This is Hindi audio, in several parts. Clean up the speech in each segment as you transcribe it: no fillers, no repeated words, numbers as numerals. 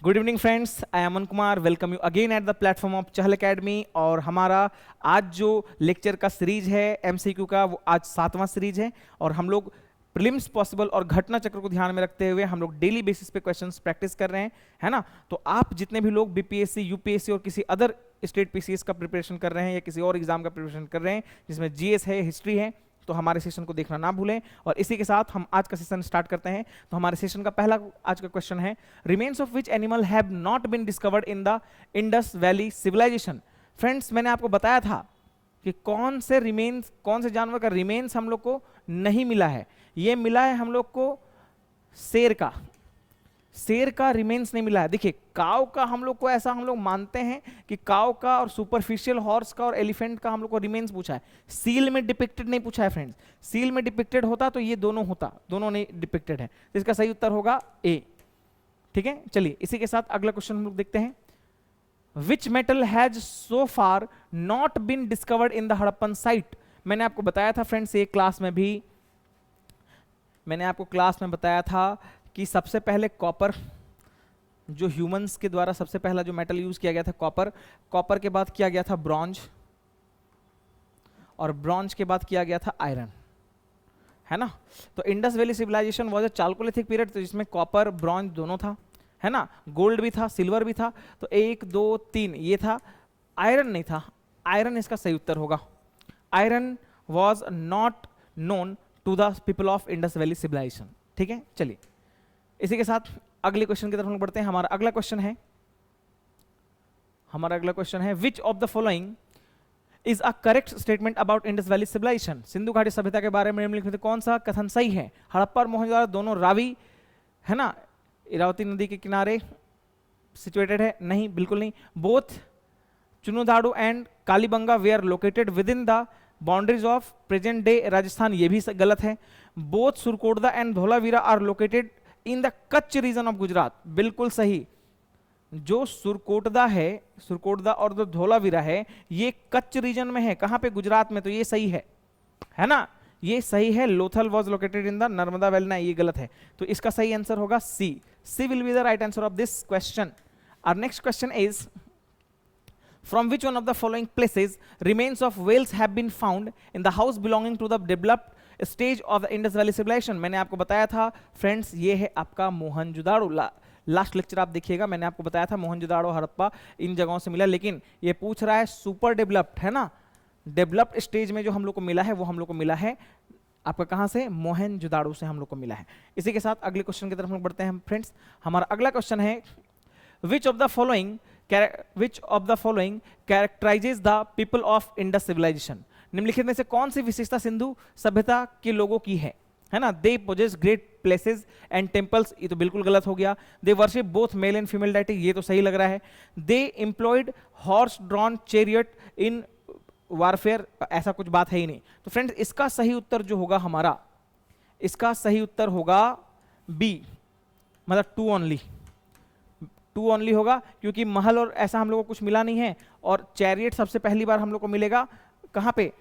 Good evening friends, I Aman Kumar welcome you again at the platform of Chahal academy. और हमारा आज जो लेक्चर का सीरीज है एमसीक्यू का, वो आज 7वां सीरीज है। और हम लोग प्रीलिम्स पॉसिबल और घटना चक्र को ध्यान में रखते हुए हम लोग डेली बेसिस पे क्वेश्चंस प्रैक्टिस कर रहे हैं, है ना। तो आप जितने भी लोग बीपीएससी, यूपीएससी और किसी अदर स्टेट पीसीएस का प्रिपरेशन कर रहे हैं या किसी और एग्जाम का प्रिपरेशन कर रहे हैं जिसमें जीएस है, हिस्ट्री है, तो हमारे सेशन को देखना ना भूलें। और इसी के साथ हम आज का सेशन स्टार्ट करते हैं। तो हमारे सेशन का पहला आज का क्वेश्चन है, remains of which animal have not been discovered in the Indus valley civilisation. Friends, मैंने आपको बताया था कि कौन से जानवर का रिमेन्स हम लोग को नहीं मिला है। ये मिला है हम लोग को शेर का रिमेन्स नहीं मिला है। देखिए, काव का हम लोग को ऐसा हम लोग मानते हैं कि काव का और सुपरफिशियल हॉर्स का और एलिफेंट का हम लोग को रिमेन्स पूछा है। सील में डिपिक्टेड नहीं पूछा है फ्रेंड्स। सील में डिपिक्टेड होता तो ये दोनों होता, दोनों नहीं डिपिक्टेड है, तो इसका सही उत्तर होगा ए। ठीक है, चलिए इसी के साथ अगला क्वेश्चन हम लोग देखते हैं। Which metal has so far not been discovered in the Harappan site. मैंने आपको बताया था फ्रेंड्स, ये क्लास में भी मैंने आपको क्लास में बताया था कि सबसे पहले कॉपर, जो ह्यूमंस के द्वारा सबसे पहला जो मेटल यूज किया गया था कॉपर के बाद किया गया था ब्रॉन्ज, और ब्रॉन्ज के बाद किया गया था आयरन, है ना। तो Indus valley civilisation was a chalcolithic period, तो जिसमें कॉपर ब्रॉन्ज दोनों था, है ना। गोल्ड भी था, सिल्वर भी था, तो 1 2 3 ये था। आयरन नहीं था, आयरन इसका सही उत्तर होगा। Iron was not known to the people of Indus valley civilisation. ठीक है, चलिए इसी के साथ अगले क्वेश्चन की तरफ हम बढ़ते हैं। हमारा अगला क्वेश्चन है which of the following is a correct statement about Indus valley civilisation. Sindhu घाटी सभ्यता के बारे में निम्नलिखित कौन सा कथन सही है। हड़प्पा और मोहनजोदड़ो दोनों रावी, है ना, इरावती नदी के किनारे सिचुएटेड है। नहीं, बिल्कुल नहीं। Both Chanhudaro and Kalibangan were located within the boundaries of present day Rajasthan, ये भी गलत है। Both Surkotada and Dholavira are located in the Kutch region of Gujarat, बिल्कुल सही। जो सुरकोटदा और जो धौलावीरा है ये कच्छ रीजन में है। कहां पे? गुजरात में, तो ये सही है ना, ये सही है। Lothal was located in the Narmada valley, ना ये गलत है। तो इसका सही आंसर होगा C will be the right answer of this question. Our next question is from which one of the following places remains of whales have been found in the house belonging to the developed stage of the Indus Valley civilization। मैंने आपको बताया था फ्रेंड्स, ये है आपका मोहनजोदाड़ो। लास्ट लेक्चर आप देखिएगा, मैंने आपको बताया था मोहनजोदाड़ो, हड़प्पा इन जगहों से मिला। लेकिन ये पूछ रहा है सुपर डेवलप्ड, है ना, डेवलप्ड स्टेज में जो हम लोग को मिला है वो हम लोग को मिला है आपका कहां से? मोहनजोदाड़ो से हम लोग को मिला है। इसी के साथ अगले क्वेश्चन की तरफ हम बढ़ते हैं फ्रेंड्स। हमारा अगला क्वेश्चन है which of the following characterizes the people of Indus civilization। निम्नलिखित में से कौन सी विशेषता सिंधु सभ्यता के लोगों की है ना। दे possess great places and temples, ये तो बिल्कुल गलत हो गया। दे worship both male and female deity, ये तो सही लग रहा है। दे employed horse drawn chariot in warfare, ऐसा कुछ बात है ही नहीं। तो फ्रेंड्स, इसका सही उत्तर जो होगा हमारा, इसका सही उत्तर होगा बी, मतलब टू ओनली होगा, क्योंकि महल और ऐसा हम लोग को कुछ मिला नहीं है। और चैरियट सबसे पहली बार हम लोग को मिलेगा कहां पे?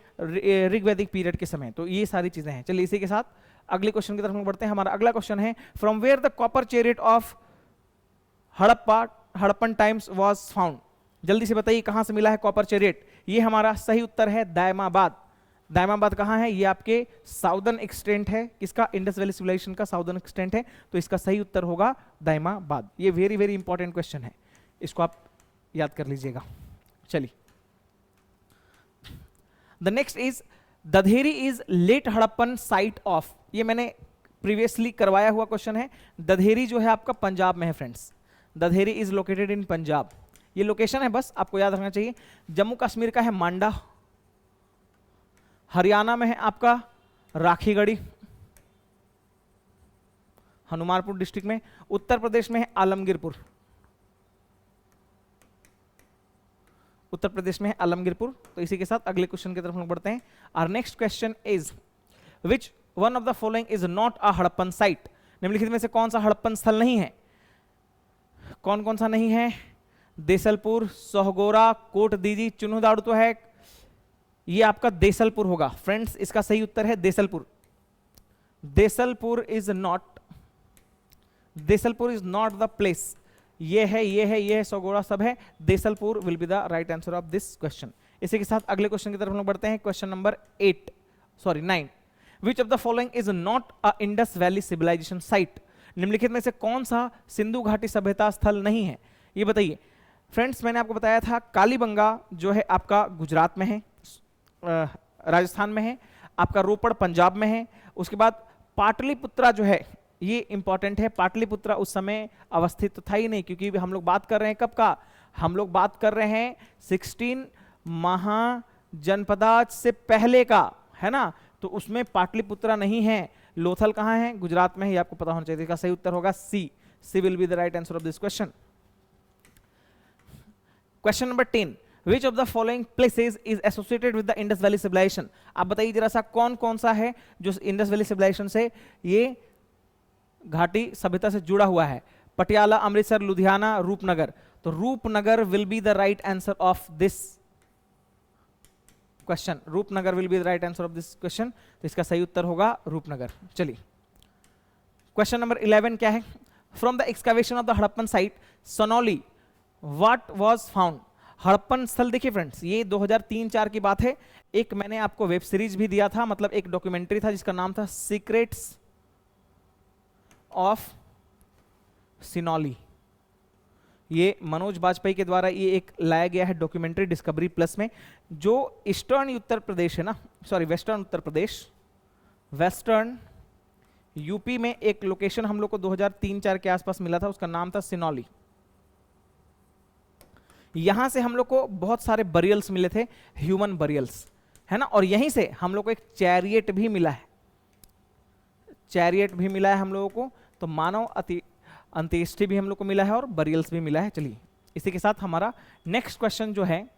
ऋग्वैदिक पीरियड के समय। तो ये सारी चीजें हैं। चलिए इसी के साथ अगले क्वेश्चन की तरफ हम बढ़ते हैं। हमारा अगला क्वेश्चन है from where the copper chariot of Harappan times was found. जल्दी से बताइए कहां से मिला है कॉपर चैरियट। ये हमारा सही उत्तर है दायमाबाद। दायमाबाद कहाँ है? ये आपके साउदर्न एक्सटेंट है। किसका? इंडस वैली सिविलाइजेशन का साउदर्न एक्सटेंट है। तो इसका सही उत्तर होगा दायमाबाद। ये वेरी वेरी इंपॉर्टेंट क्वेश्चन है, इसको आप याद कर लीजिएगा। चलिए the next is Dadheri is late Harappan site of. ये मैंने प्रीवियसली करवाया हुआ क्वेश्चन है। दधेरी जो है आपका पंजाब में है friends. Dadheri is located in Punjab. ये लोकेशन है, बस आपको याद रखना चाहिए। जम्मू कश्मीर का है मांडा। हरियाणा में है आपका राखीगढ़ी, हनुमानपुर डिस्ट्रिक्ट में। उत्तर प्रदेश में है आलमगीरपुर, तो इसी के साथ अगले क्वेश्चन की तरफ हम बढ़ते हैं। Our next question is which one of the following is not a Harappan site. निम्नलिखित में से कौन सा हड़प्पन स्थल नहीं है? कौन कौन सा नहीं है? देसलपुर, सोहगोरा, कोट दीजी, चुनुदाड़ू तो है। ये आपका देसलपुर होगा फ्रेंड्स, इसका सही उत्तर है Desalpur. Desalpur is not the place ये है, ये है, ये है, सगोड़ा सब है, Desalpur will be the right answer of this question. इसी के साथ अगले क्वेश्चन की तरफ हम लोग बढ़ते हैं, question number 9। Which of the following is not a Indus valley civilisation site? निम्नलिखित में से कौन सा सिंधु घाटी सभ्यता स्थल नहीं है, ये बताइए। फ्रेंड्स, मैंने आपको बताया था कालीबंगा जो है आपका गुजरात में है, राजस्थान में है, आपका रोपड़ पंजाब में है, उसके बाद पाटलिपुत्रा जो है ये इंपॉर्टेंट है। पाटलिपुत्रा उस समय अवस्थित तो था ही नहीं, क्योंकि हम लोग बात कर रहे हैं कब का, हम लोग बात कर रहे हैं 16 महाजनपदाज से पहले का, है ना, तो उसमें पाटलिपुत्रा नहीं है। लोथल कहां है? गुजरात में है, ये आपको पता होना चाहिए। इसका सही उत्तर होगा C, C will be the right answer of this question. Question number 10, which of the following places is associated with the Indus valley civilization? आप बताइए जरा सा कौन कौन सा है जो इंडस वैली सिविलाइजेशन से, ये घाटी सभ्यता से जुड़ा हुआ है। पटियाला, अमृतसर, लुधियाना, रूपनगर। तो Rupnagar will be the right answer of this question. Rupnagar will be the right answer of this question. तो इसका सही उत्तर होगा रूपनगर। चलिए क्वेश्चन नंबर 11 क्या है? From the excavation of the Harappan site Sonauli what was found? Harappan स्थल देखिए फ्रेंड्स, ये 2003-4 की बात है। एक मैंने आपको वेब सीरीज भी दिया था, मतलब एक डॉक्यूमेंट्री था जिसका नाम था सीक्रेट्स ऑफ सिनौली। ये मनोज बाजपेयी के द्वारा ये एक लाया गया है डॉक्यूमेंट्री डिस्कवरी प्लस में। जो ईस्टर्न उत्तर प्रदेश है ना, sorry western Uttar Pradesh, western UP में एक लोकेशन हम लोग को 2003-4 के आसपास मिला था, उसका नाम था सिनौली। यहां से हम लोग को बहुत सारे बरियल्स मिले थे, ह्यूमन बरियल्स, है ना, और यहीं से हम लोग को एक चैरियट भी मिला है, चैरियट भी मिला है हम लोगों को। तो मानव अंत्येष्टि भी हम लोग को मिला है और बरियल्स भी मिला है। चलिए इसी के साथ हमारा नेक्स्ट क्वेश्चन जो है,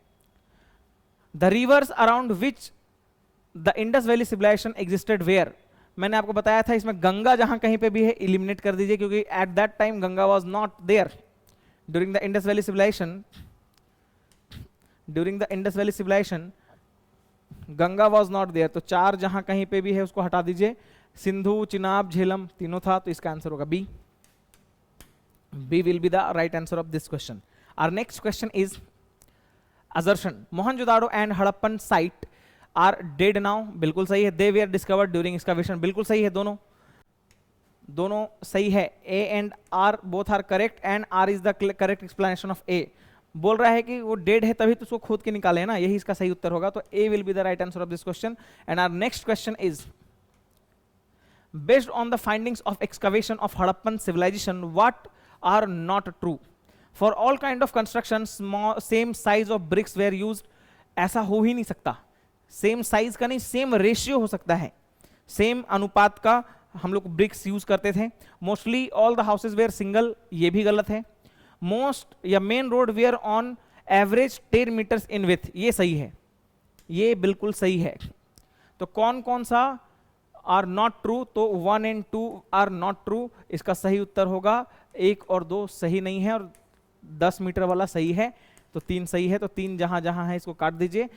the rivers around which the Indus valley civilisation existed where? मैंने आपको बताया था इसमें गंगा जहां कहीं पे भी है इलिमिनेट कर दीजिए, क्योंकि at that time Ganga was not there during the Indus valley civilisation. During the Indus valley civilisation Ganga was not there, तो 4 जहां कहीं पे भी है उसको हटा दीजिए। सिंधु, चिनाब, झेलम तीनों था, तो इसका आंसर होगा B. B will be the right answer of this question. Our next question is assertion Mohenjodaro and Harappan site are dead now? बिल्कुल सही है। They were discovered during excavation, बिल्कुल सही है। दोनों सही है। A and R both are correct and R is the correct explanation of A. बोल रहा है कि वो डेड है तभी तो उसको खोद के निकाले ना, यही इसका सही उत्तर होगा। तो A will be the right answer of this question. And our next question is, based on the findings of excavation of Harappan civilization, what are not true? For all kind of constructions, same size of bricks were used. ऐसा हो ही नहीं सकता, सेम साइज का नहीं, सेम रेशियो हो सकता है, सेम अनुपात का हम लोग ब्रिक्स यूज करते थे। Mostly all the houses were single, ये भी गलत है। मोस्ट या main road were on average 10 metres in width, ये सही है, ये बिल्कुल सही है। तो कौन कौन सा आर नॉट ट्रू? तो 1 and 2 आर नॉट ट्रू। इसका सही उत्तर होगा 1 और 2 सही नहीं है, और 10 मीटर वाला सही है, तो 3 सही है। तो 3 जहां जहां है इसको काट दीजिए।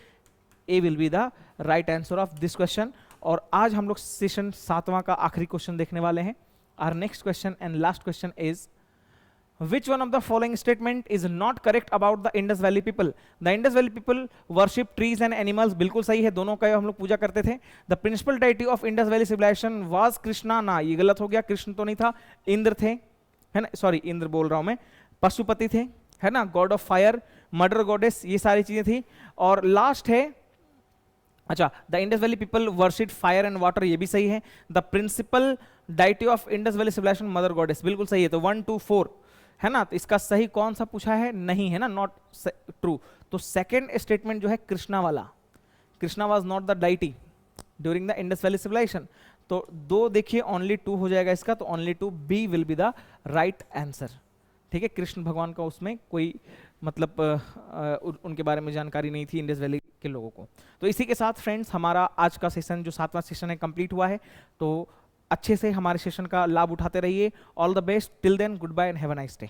A will be the right answer of this question. और आज हम लोग सेशन 7वां का आखिरी क्वेश्चन देखने वाले हैं। Our next question and last question is, which one of the following statement is not correct about the Indus Valley people? The Indus Valley people worship trees and animals, बिल्कुल सही है, दोनों का हम लोग पूजा करते थे। The principal deity of Indus Valley civilization was Krishna, ना ये गलत हो गया, कृष्ण तो नहीं था, इंद्र थे, है ना, सॉरी इंद्र बोल रहा हूं मैं, पशुपति थे, है ना, god of fire, mother goddess, ये सारी चीजें थी। और लास्ट है, अच्छा, the Indus valley people worship fire and water, ये भी सही है। The principal deity of Indus valley civilisation mother goddess, बिल्कुल सही है। तो 1, 2, 4 है ना, तो इसका सही कौन सा पूछा है? नहीं है ना, नॉट ट्रू। तो सेकेंड स्टेटमेंट जो है कृष्णा वाला, Krishna was not the deity during the Indus valley civilisation. तो 2 देखिए, ओनली 2 हो जाएगा इसका, तो only 2, B will be the right answer. ठीक है, कृष्ण भगवान का उसमें कोई मतलब उनके बारे में जानकारी नहीं थी इंडस वैली के लोगों को। तो इसी के साथ फ्रेंड्स हमारा आज का सेशन जो 7वां सेशन है कंप्लीट हुआ है। तो अच्छे से हमारे सेशन का लाभ उठाते रहिए। All the best, till then goodbye and have a nice day.